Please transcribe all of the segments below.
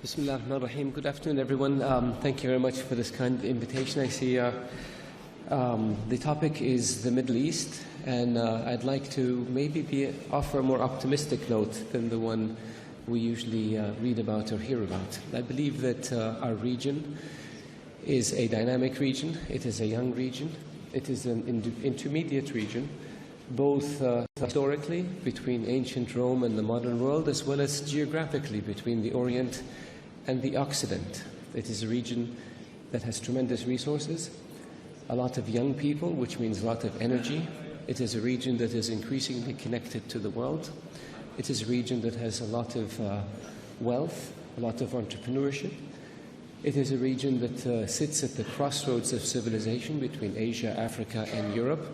Bismillah ar-Rahman ar-Rahim. Good afternoon, everyone. Thank you very much for this kind invitation. I see the topic is the Middle East, and I'd like to maybe offer a more optimistic note than the one we usually read about or hear about. I believe that our region is a dynamic region. It is a young region. It is an intermediate region, both historically between ancient Rome and the modern world, as well as geographically between the Orient and the Occident. It is a region that has tremendous resources, a lot of young people, which means a lot of energy. It is a region that is increasingly connected to the world. It is a region that has a lot of wealth, a lot of entrepreneurship. It is a region that sits at the crossroads of civilization between Asia, Africa, and Europe.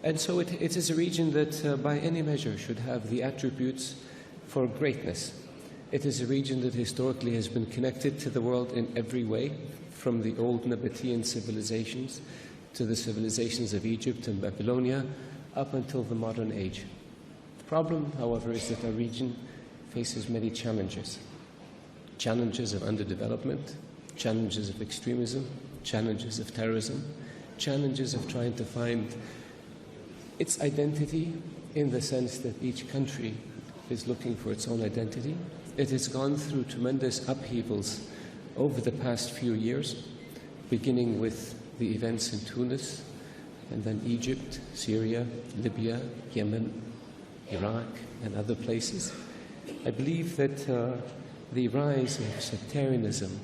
And so it is a region that, by any measure, should have the attributes for greatness. It is a region that historically has been connected to the world in every way, from the old Nabatean civilizations to the civilizations of Egypt and Babylonia, up until the modern age. The problem, however, is that our region faces many challenges. Challenges of underdevelopment, challenges of extremism, challenges of terrorism, challenges of trying to find its identity in the sense that each country is looking for its own identity. It has gone through tremendous upheavals over the past few years, beginning with the events in Tunis, and then Egypt, Syria, Libya, Yemen, Iraq, and other places. I believe that the rise of sectarianism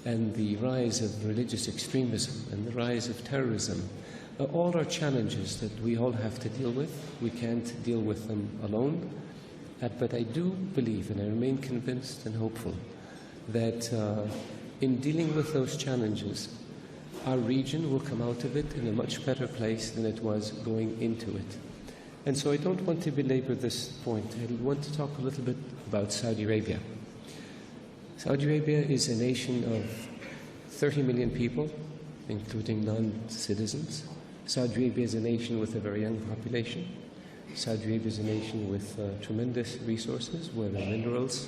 and the rise of religious extremism and the rise of terrorism all are challenges that we all have to deal with. We can't deal with them alone. But I do believe, and I remain convinced and hopeful, that in dealing with those challenges, our region will come out of it in a much better place than it was going into it. And so I don't want to belabor this point. I want to talk a little bit about Saudi Arabia. Saudi Arabia is a nation of 30 million people, including non-citizens. Saudi Arabia is a nation with a very young population. Saudi Arabia is a nation with tremendous resources, whether minerals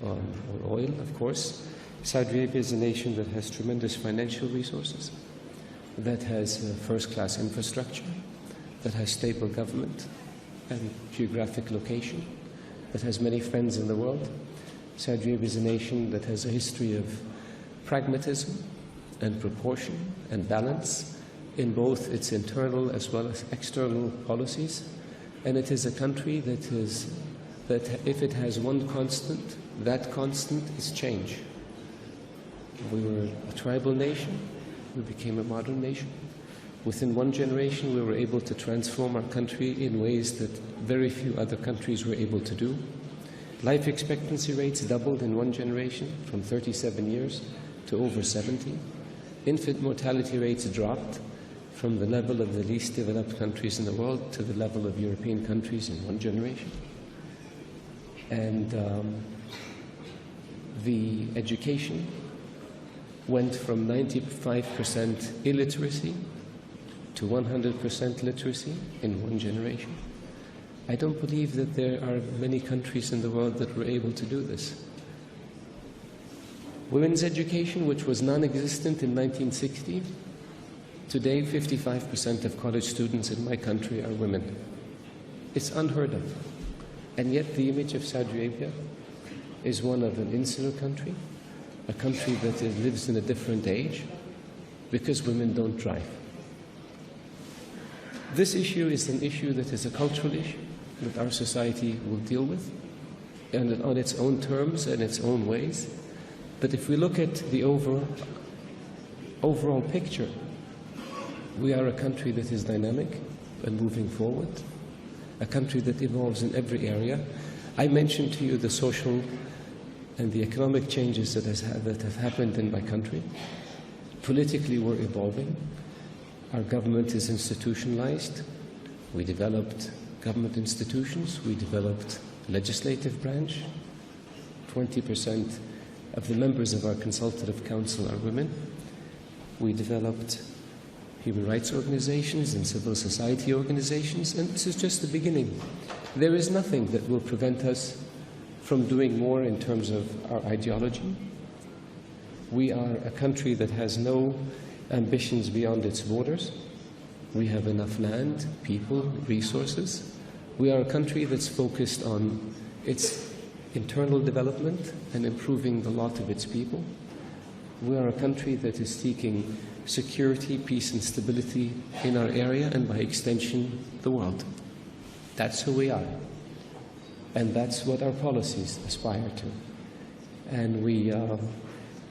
or oil, of course. Saudi Arabia is a nation that has tremendous financial resources, that has first-class infrastructure, that has stable government and geographic location, that has many friends in the world. Saudi Arabia is a nation that has a history of pragmatism and proportion and balance in both its internal as well as external policies. And it is a country that if it has one constant, that constant is change. We were a tribal nation, we became a modern nation. Within one generation, we were able to transform our country in ways that very few other countries were able to do. Life expectancy rates doubled in one generation, from 37 years to over 70. Infant mortality rates dropped from the level of the least developed countries in the world to the level of European countries in one generation. And the education went from 95% illiteracy to 100% literacy in one generation. I don't believe that there are many countries in the world that were able to do this. Women's education, which was non-existent in 1960, today 55% of college students in my country are women. It's unheard of. And yet the image of Saudi Arabia is one of an insular country, a country that lives in a different age, because women don't drive. This issue is an issue that is a cultural issue that our society will deal with, and on its own terms and its own ways. But if we look at the overall picture, we are a country that is dynamic and moving forward, a country that evolves in every area. I mentioned to you the social and the economic changes that have happened in my country. Politically, we're evolving. Our government is institutionalized. We developed government institutions. We developed legislative branch. 20% of the members of our consultative council are women. We developed human rights organizations and civil society organizations, and this is just the beginning. There is nothing that will prevent us from doing more in terms of our ideology. We are a country that has no ambitions beyond its borders. We have enough land, people, resources. We are a country that's focused on its internal development and improving the lot of its people. We are a country that is seeking security, peace and stability in our area and by extension, the world. That's who we are. And that's what our policies aspire to. And we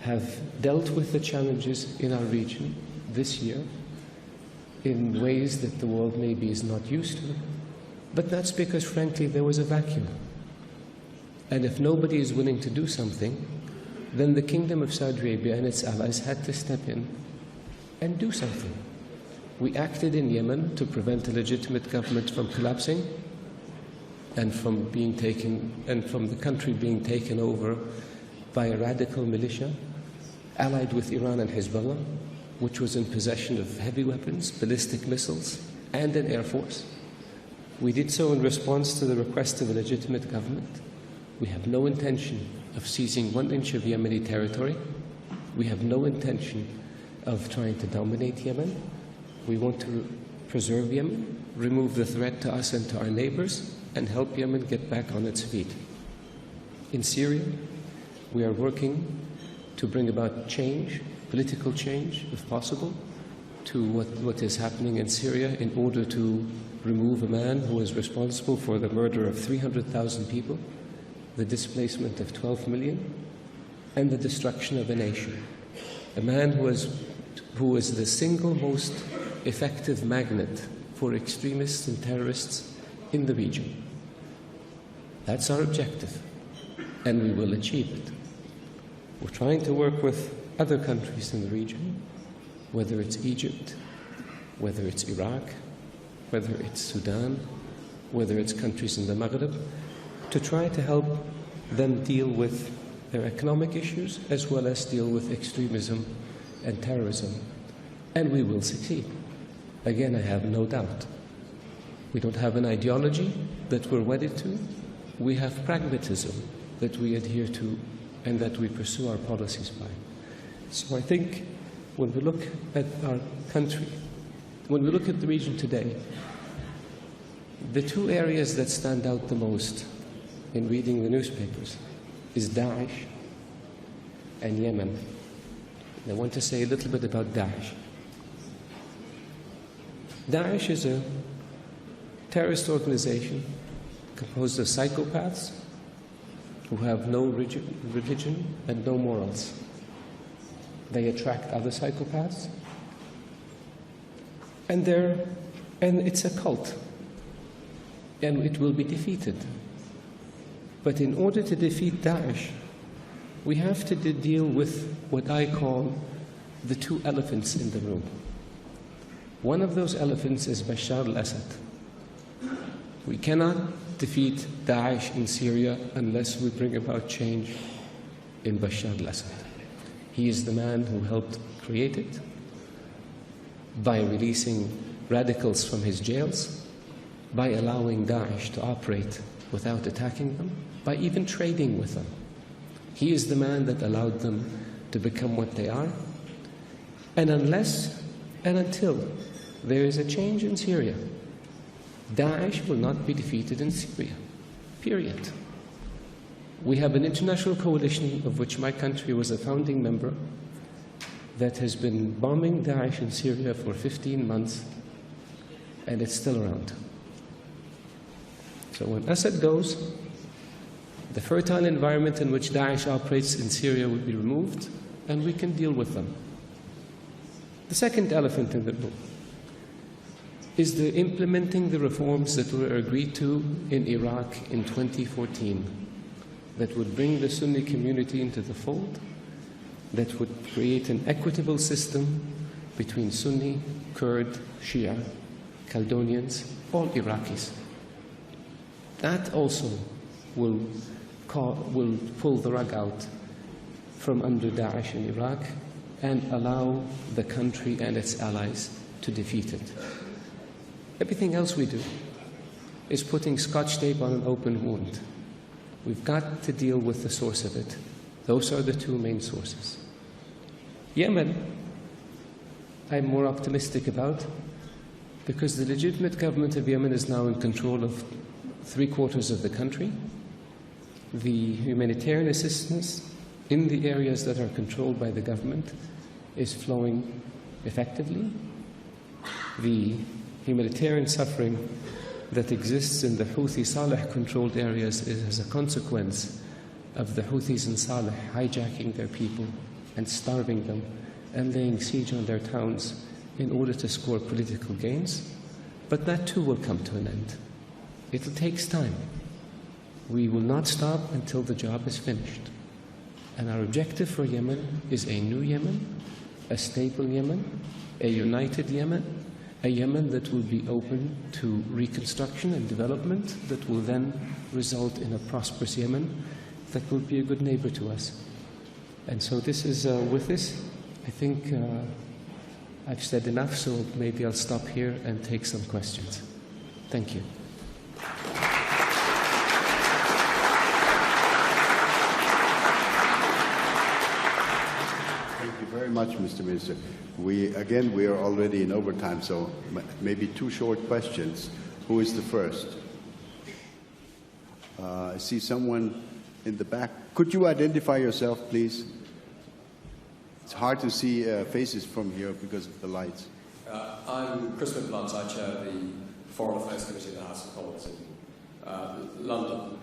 have dealt with the challenges in our region this year in ways that the world maybe is not used to. But that's because, frankly, there was a vacuum. And if nobody is willing to do something, then the Kingdom of Saudi Arabia and its allies had to step in and do something. We acted in Yemen to prevent a legitimate government from collapsing and from the country being taken over by a radical militia allied with Iran and Hezbollah, which was in possession of heavy weapons, ballistic missiles, and an air force. We did so in response to the request of a legitimate government. We have no intention of seizing 1 inch of Yemeni territory. We have no intention of trying to dominate Yemen. We want to preserve Yemen, remove the threat to us and to our neighbors, and help Yemen get back on its feet. In Syria, we are working to bring about change, political change, if possible, to what is happening in Syria in order to remove a man who is responsible for the murder of 300,000 people, the displacement of 12 million, and the destruction of a nation. A man who is the single most effective magnet for extremists and terrorists in the region. That's our objective, and we will achieve it. We're trying to work with other countries in the region, whether it's Egypt, whether it's Iraq, whether it's Sudan, whether it's countries in the Maghreb, to try to help them deal with their economic issues as well as deal with extremism and terrorism. And we will succeed. Again, I have no doubt. We don't have an ideology that we're wedded to. We have pragmatism that we adhere to and that we pursue our policies by. So I think when we look at our country, when we look at the region today, the two areas that stand out the most in reading the newspapers is Daesh and Yemen. And I want to say a little bit about Daesh. Daesh is a terrorist organization composed of psychopaths who have no religion and no morals. They attract other psychopaths, and it's a cult, and it will be defeated. But in order to defeat Daesh, we have to deal with what I call the two elephants in the room. One of those elephants is Bashar al-Assad. We cannot defeat Daesh in Syria unless we bring about change in Bashar al-Assad. He is the man who helped create it by releasing radicals from his jails, by allowing Daesh to operate without attacking them, by even trading with them. He is the man that allowed them to become what they are. And unless and until there is a change in Syria, Daesh will not be defeated in Syria, period. We have an international coalition of which my country was a founding member that has been bombing Daesh in Syria for 15 months, and it's still around. So when Assad goes, the fertile environment in which Daesh operates in Syria will be removed, and we can deal with them. The second elephant in the room is the implementing the reforms that were agreed to in Iraq in 2014 that would bring the Sunni community into the fold, that would create an equitable system between Sunni, Kurd, Shia, Caledonians, all Iraqis. That also will pull the rug out from under Daesh in Iraq and allow the country and its allies to defeat it. Everything else we do is putting Scotch tape on an open wound. We've got to deal with the source of it. Those are the two main sources. Yemen, I'm more optimistic about, because the legitimate government of Yemen is now in control of 3/4 of the country. The humanitarian assistance in the areas that are controlled by the government is flowing effectively. The humanitarian suffering that exists in the Houthi Saleh-controlled areas is as a consequence of the Houthis in Saleh hijacking their people and starving them and laying siege on their towns in order to score political gains. But that too will come to an end. It takes time. We will not stop until the job is finished. And our objective for Yemen is a new Yemen, a stable Yemen, a united Yemen, a Yemen that will be open to reconstruction and development that will then result in a prosperous Yemen that will be a good neighbor to us. And so this is, with this, I think I've said enough, so maybe I'll stop here and take some questions. Thank you. Thank you very much, Mr. Minister. We are already in overtime, so maybe two short questions. Who is the first? I see someone in the back. Could you identify yourself, please? It's hard to see faces from here because of the lights. I'm Chris McBlunt. I chair the Foreign Affairs Committee in the House of Commons in London.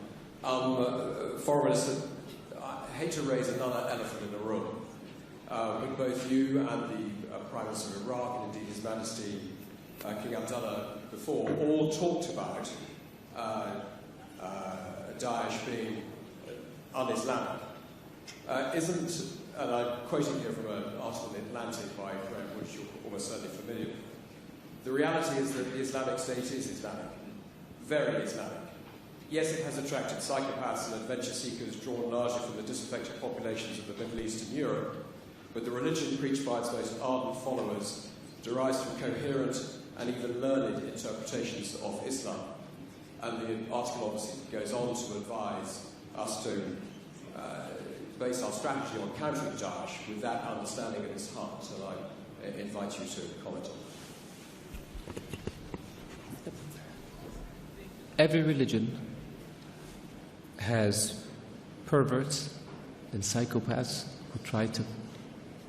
Foreign Minister, I hate to raise another elephant in the room, but both you and the Prime Minister of Iraq, and indeed His Majesty King Abdullah before, all talked about Daesh being un-Islamic. And I'm quoting here from an article in The Atlantic by Graham, which you're almost certainly familiar with. The reality is that the Islamic State is Islamic, very Islamic. Yes, it has attracted psychopaths and adventure seekers drawn largely from the disaffected populations of the Middle East and Europe, but the religion preached by its most ardent followers derives from coherent and even learned interpretations of Islam. And the article obviously goes on to advise us to base our strategy on countering Daesh with that understanding at its heart, and I invite you to comment on that. Every religion has perverts and psychopaths who try to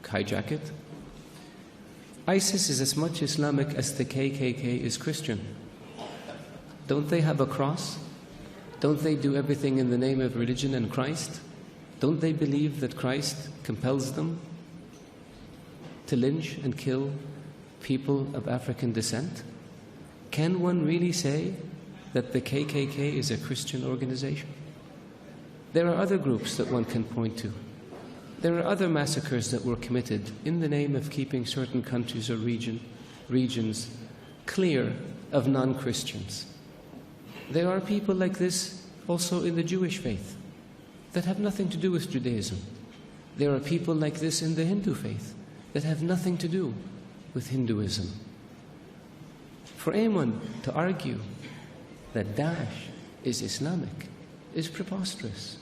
hijack it. ISIS is as much Islamic as the KKK is Christian. Don't they have a cross? Don't they do everything in the name of religion and Christ? Don't they believe that Christ compels them to lynch and kill people of African descent? Can one really say that the KKK is a Christian organization? There are other groups that one can point to. There are other massacres that were committed in the name of keeping certain countries or regions clear of non-Christians. There are people like this also in the Jewish faith that have nothing to do with Judaism. There are people like this in the Hindu faith that have nothing to do with Hinduism. For anyone to argue that Daesh is Islamic is preposterous.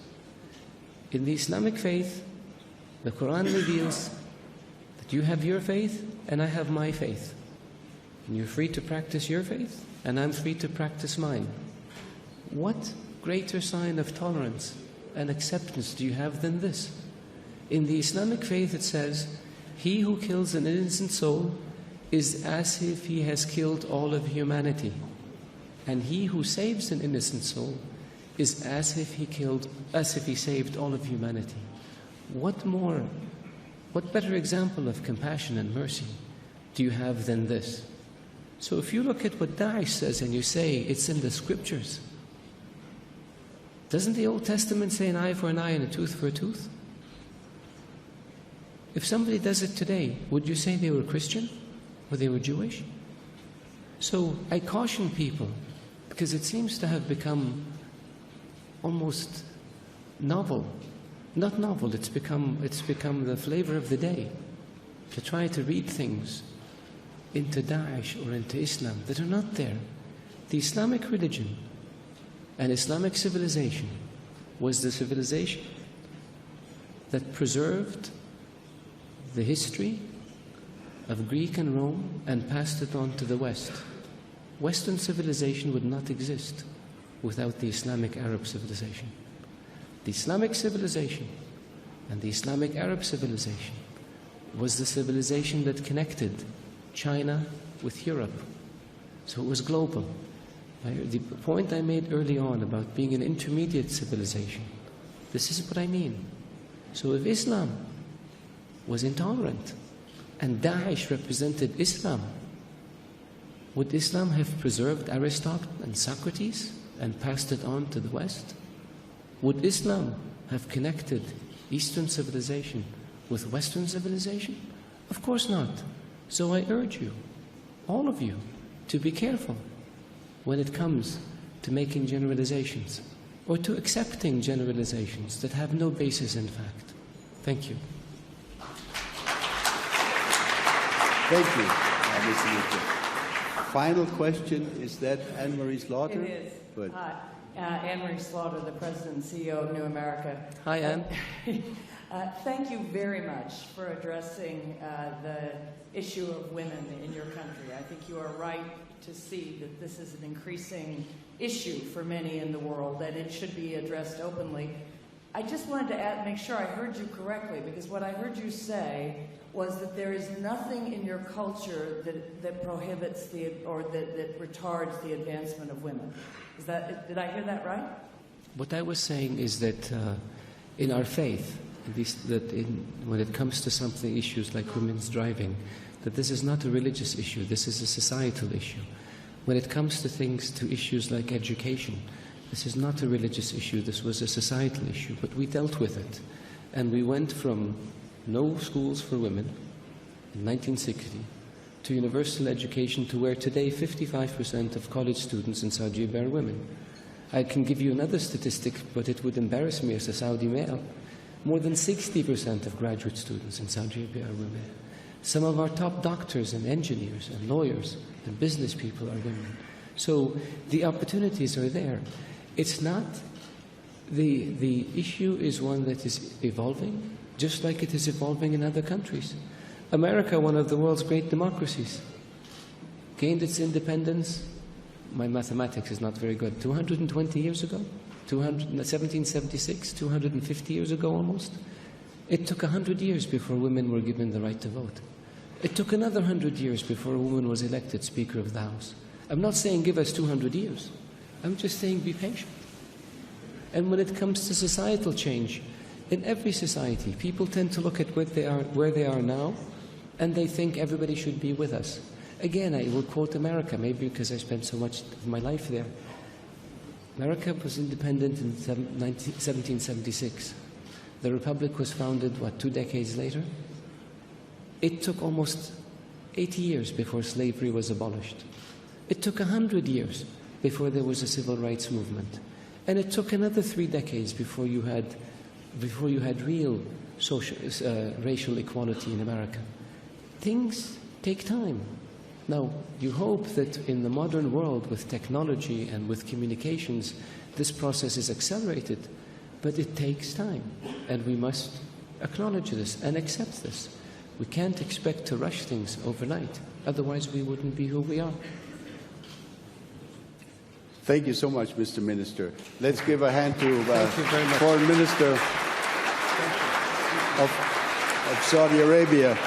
In the Islamic faith, the Quran reveals that you have your faith and I have my faith. And you're free to practice your faith and I'm free to practice mine. What greater sign of tolerance and acceptance do you have than this? In the Islamic faith it says, he who kills an innocent soul is as if he has killed all of humanity. And he who saves an innocent soul is as if he saved all of humanity. What better example of compassion and mercy do you have than this? So if you look at what Daesh says and you say it's in the scriptures, doesn't the Old Testament say an eye for an eye and a tooth for a tooth? If somebody does it today, would you say they were Christian or they were Jewish? So I caution people, because it seems to have become almost novel. Not novel, it's become the flavor of the day to try to read things into Daesh or into Islam that are not there. The Islamic religion and Islamic civilization was the civilization that preserved the history of Greek and Rome and passed it on to the West. Western civilization would not exist without the Islamic Arab civilization. The Islamic civilization and the Islamic Arab civilization was the civilization that connected China with Europe. So it was global. The point I made early on about being an intermediate civilization, this is what I mean. So if Islam was intolerant and Daesh represented Islam, would Islam have preserved Aristotle and Socrates and passed it on to the West? Would Islam have connected Eastern civilization with Western civilization? Of course not. So I urge you, all of you, to be careful when it comes to making generalizations or to accepting generalizations that have no basis in fact. Thank you. Thank you, Mr. Minister. Final question, is that Anne-Marie Slaughter? It is. Good. Hi, Anne-Marie Slaughter, the President and CEO of New America. Hi, Anne. Thank you very much for addressing the issue of women in your country. I think you are right to see that this is an increasing issue for many in the world, and it should be addressed openly. I just wanted to make sure I heard you correctly, because what I heard you say was that there is nothing in your culture that prohibits or that retards the advancement of women. Did I hear that right? What I was saying is that in our faith, when it comes to issues like women's driving, that this is not a religious issue, this is a societal issue. When it comes to issues like education, this is not a religious issue, this was a societal issue, but we dealt with it. And we went from no schools for women in 1960 to universal education to where today 55% of college students in Saudi Arabia are women. I can give you another statistic, but it would embarrass me as a Saudi male. More than 60% of graduate students in Saudi Arabia are women. Some of our top doctors and engineers and lawyers and business people are women. So the opportunities are there. It's not, the issue is one that is evolving, just like it is evolving in other countries. America, one of the world's great democracies, gained its independence, my mathematics is not very good, 220 years ago? 1776, 250 years ago almost. It took 100 years before women were given the right to vote. It took another 100 years before a woman was elected Speaker of the House. I'm not saying give us 200 years. I'm just saying be patient. And when it comes to societal change, in every society, people tend to look at where they are now, and they think everybody should be with us. Again, I will quote America, maybe because I spent so much of my life there. America was independent in 1776. The Republic was founded, 2 decades later? It took almost 80 years before slavery was abolished. It took 100 years before there was a civil rights movement. And it took another 3 decades before you had real racial equality in America. Things take time. Now, you hope that in the modern world with technology and with communications, this process is accelerated, but it takes time, and we must acknowledge this and accept this. We can't expect to rush things overnight, otherwise we wouldn't be who we are. Thank you so much, Mr. Minister. Let's give a hand to Foreign Minister of Saudi Arabia.